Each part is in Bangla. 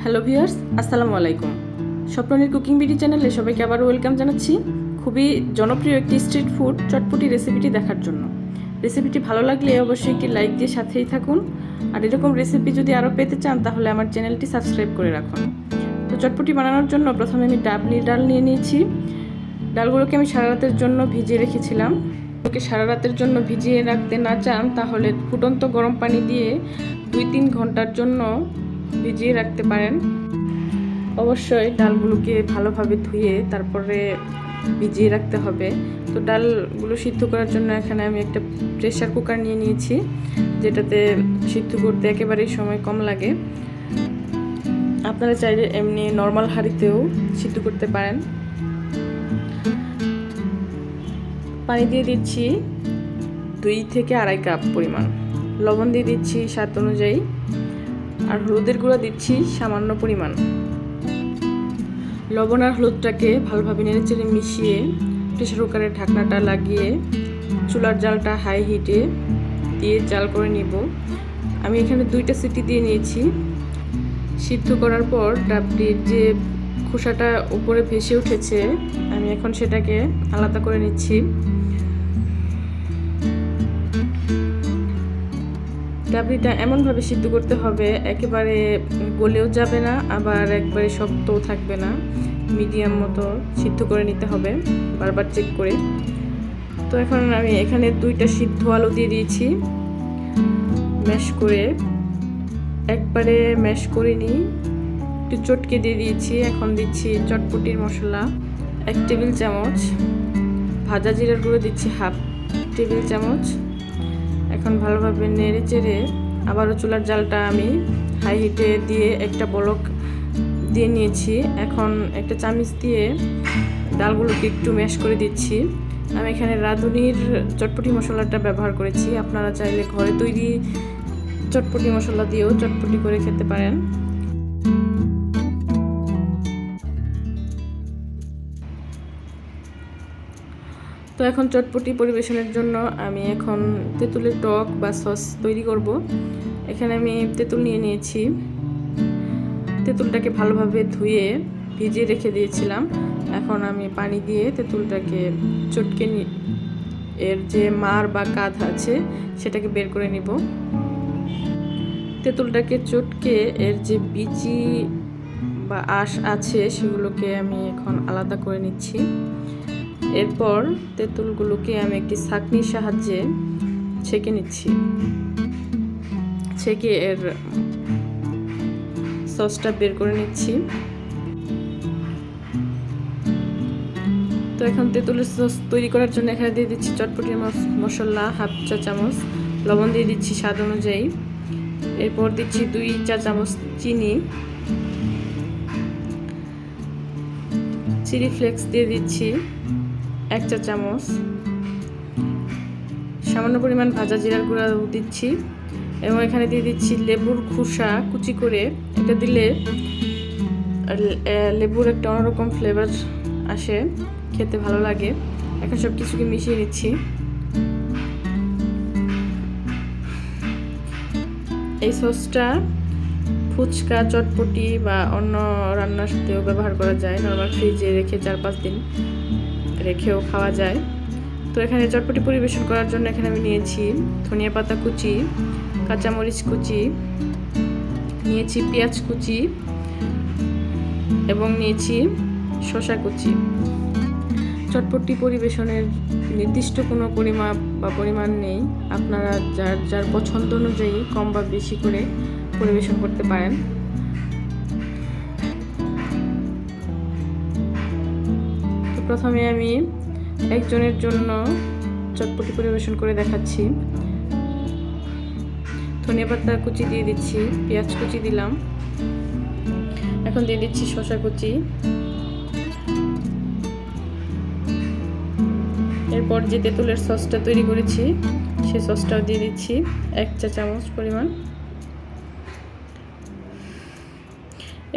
হ্যালো ভিউয়ার্স, আসসালামু আলাইকুম। স্বপ্নের কুকিং ভিডিও চ্যানেলে সবাইকে আবার ওয়েলকাম জানাচ্ছি। খুবই জনপ্রিয় একটি স্ট্রিট ফুড চটপটি রেসিপিটি দেখার জন্য। রেসিপিটি ভালো লাগলে অবশ্যই একটি লাইক দিয়ে সাথেই থাকুন। আর এরকম রেসিপি যদি আরও পেতে চান তাহলে আমার চ্যানেলটি সাবস্ক্রাইব করে রাখুন। তো চটপটি বানানোর জন্য প্রথমে আমি ডাবলি ডাল নিয়ে নিয়েছি। ডালগুলোকে আমি সারা রাতের জন্য ভিজিয়ে রেখেছিলাম। ওকে সারা রাতের জন্য ভিজিয়ে রাখতে না চান তাহলে ফুটন্ত গরম পানি দিয়ে 2-3 ঘন্টার জন্য ভিজিয়ে রাখতে পারেন। অবশ্যই ডালগুলোকে ভালোভাবে ধুয়ে তারপরে ভিজিয়ে রাখতে হবে। তো ডালগুলো সিদ্ধ করার জন্য এখানে আমি একটা প্রেসার কুকার নিয়ে নিয়েছি, যেটাতে সিদ্ধ করতে একেবারেই সময় কম লাগে। আপনারা চাইলে এমনি নর্মাল হাঁড়িতেও সিদ্ধ করতে পারেন। পানি দিয়ে দিচ্ছি 2 থেকে 2.5 কাপ পরিমাণ, লবণ দিয়ে দিচ্ছি স্বাদ অনুযায়ী, আর হলুদের গুঁড়া দিচ্ছি সামান্য পরিমাণ। লবণ আর হলুদটাকে ভালোভাবে নেড়েচেড়ে মিশিয়ে প্রেসার কুকারের ঢাকনাটা লাগিয়ে চুলার জালটা হাই হিটে দিয়ে জাল করে নিব। আমি এখানে 2টা সিটি দিয়ে নিয়েছি। সিদ্ধ করার পর ডাবলির যে খোসাটা উপরে ভেসে উঠেছে, আমি এখন সেটাকে আলাদা করে নিচ্ছি। ডাবলিটা এমনভাবে সিদ্ধ করতে হবে একেবারে গলেও যাবে না, আবার একবারে শক্তও থাকবে না, মিডিয়াম মতো সিদ্ধ করে নিতে হবে, বারবার চেক করে। তো এখন আমি এখানে 2টা সিদ্ধ আলু দিয়ে দিয়েছি, ম্যাশ করে, একবারে ম্যাশ করে নিই, একটু চটকে দিয়ে দিয়েছি। এখন দিচ্ছি চটপটির মশলা 1 টেবিল চামচ, ভাজা জিরার গুঁড়ো দিচ্ছি 1/2 টেবিল চামচ। এখন ভালোভাবে নেড়ে চেড়ে আবারও চুলার জালটা আমি হাই হিটে দিয়ে একটা বলক দিয়ে নিয়েছি। এখন একটা চামচ দিয়ে ডালগুলোকে একটু ম্যাশ করে দিচ্ছি। আমি এখানে রাঁধুনির চটপটি মশলাটা ব্যবহার করেছি। আপনারা চাইলে ঘরে তৈরি চটপটি মশলা দিয়েও চটপটি করে খেতে পারেন। তো এখন চটপটি পরিবেশনের জন্য আমি এখন তেঁতুলের টক বা সস তৈরি করব। এখানে আমি তেঁতুল নিয়ে নিয়েছি। তেঁতুলটাকে ভালোভাবে ধুয়ে ভিজিয়ে রেখে দিয়েছিলাম। এখন আমি পানি দিয়ে তেঁতুলটাকে চটকে এর যে মার বা কাঁধ আছে সেটাকে বের করে নিব। তেঁতুলটাকে চটকে এর যে বিচি বা আঁশ আছে সেগুলোকে আমি এখন আলাদা করে নিচ্ছি। এরপর তেঁতুলগুলোকে আমি একটি ছাঁকনির সাহায্যে ছেঁকে নিচ্ছি। ছেঁকে এর সসটা বের করে নিচ্ছি। তো এখন তেঁতুলের সস তৈরি করার জন্য এখানে দিয়ে দিচ্ছি চটপটির মশলা 1/2 চা চামচ, লবণ দিয়ে দিচ্ছি স্বাদ অনুযায়ী। এরপর দিচ্ছি 2 চা চামচ চিনি, চিলি ফ্লেক্স দিয়ে দিচ্ছি 1 চা চামচ, সামান্য পরিমাণ ভাজা জিরার গুঁড়া দিচ্ছি, এবং এখানে দিয়ে দিচ্ছি লেবুর খোসা কুচি করে। এটা দিলে লেবুর একটা অন্যরকম ফ্লেভার আসে, খেতে ভালো লাগে। এখন সব কিছুকে মিশিয়ে নিচ্ছি। এই সসটা ফুচকা, চটপটি বা অন্য রান্নার সাথেও ব্যবহার করা যায়। নর্মাল ফ্রিজে রেখে 4-5 দিন রেখেও খাওয়া যায়। তো এখানে চটপটি পরিবেশন করার জন্য এখানে আমি নিয়েছি ধনিয়া পাতা কুচি, কাঁচামরিচ কুচি, নিয়েছি পেঁয়াজ কুচি, এবং নিয়েছি শসা কুচি। চটপটি পরিবেশনের নির্দিষ্ট কোনো পরিমাপ বা পরিমাণ নেই, আপনারা যার যার পছন্দ অনুযায়ী কম বা বেশি করে পরিবেশন করতে পারেন। তো প্রথমে আমি একজনের জন্য চটপটি পরিবেশন করে দেখাচ্ছি। ধনিয়া পাতা কুচি দিয়ে দিচ্ছি, পেঁয়াজ কুচি দিলাম, এখন দিয়ে দিচ্ছি শসা কুচি। এরপর যে তেঁতুলের সসটা তৈরি করেছি সেই সসটাও দিয়ে দিচ্ছি 1 চা চামচ পরিমাণ।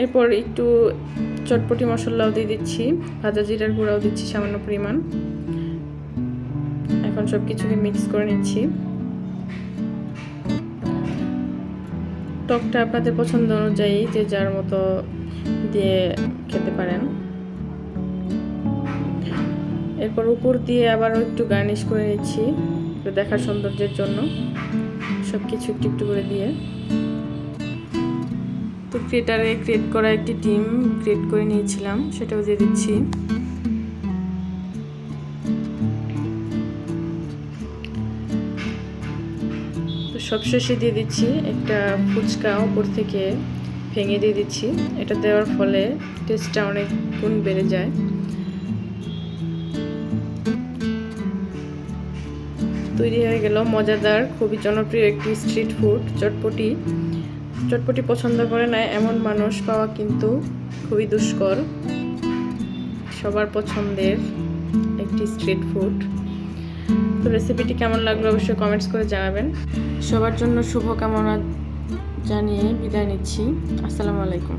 এরপর একটু চটপটি মশলাও দিয়ে দিচ্ছি, ভাজা জিরার গুঁড়াও দিচ্ছি সামান্য পরিমাণ। এখন সব কিছুকে মিক্স করে নিচ্ছি। টকটা আপনাদের পছন্দ অনুযায়ী যে যার মতো দিয়ে খেতে পারেন। এরপর উপর দিয়ে আবারও একটু গার্নিশ করে নিচ্ছি দেখার সৌন্দর্যের জন্য, সব কিছু একটু একটু করে দিয়ে। তো গ্রেটারে গ্রেট করা একটি ডিম গ্রেট করে নিয়েছিলাম, সেটাও দিয়ে দিচ্ছি। তো সবশেষে দিয়ে দিচ্ছি একটা ফুচকা উপর থেকে ভেঙে দিয়ে দিচ্ছি। এটা দেওয়ার ফলে টেস্টটা অনেক গুণ বেড়ে যায়। তৈরি হয়ে গেল মজাদার, খুবই জনপ্রিয় একটি স্ট্রিট ফুড চটপটি। চটপটি পছন্দ করে না এমন মানুষ পাওয়া কিন্তু খুবই দুষ্কর। সবার পছন্দের একটি স্ট্রিট ফুড। তো রেসিপিটি কেমন লাগলো অবশ্যই কমেন্টস করে জানাবেন। সবার জন্য শুভকামনা জানিয়ে বিদায় নিচ্ছি। আসসালামু আলাইকুম।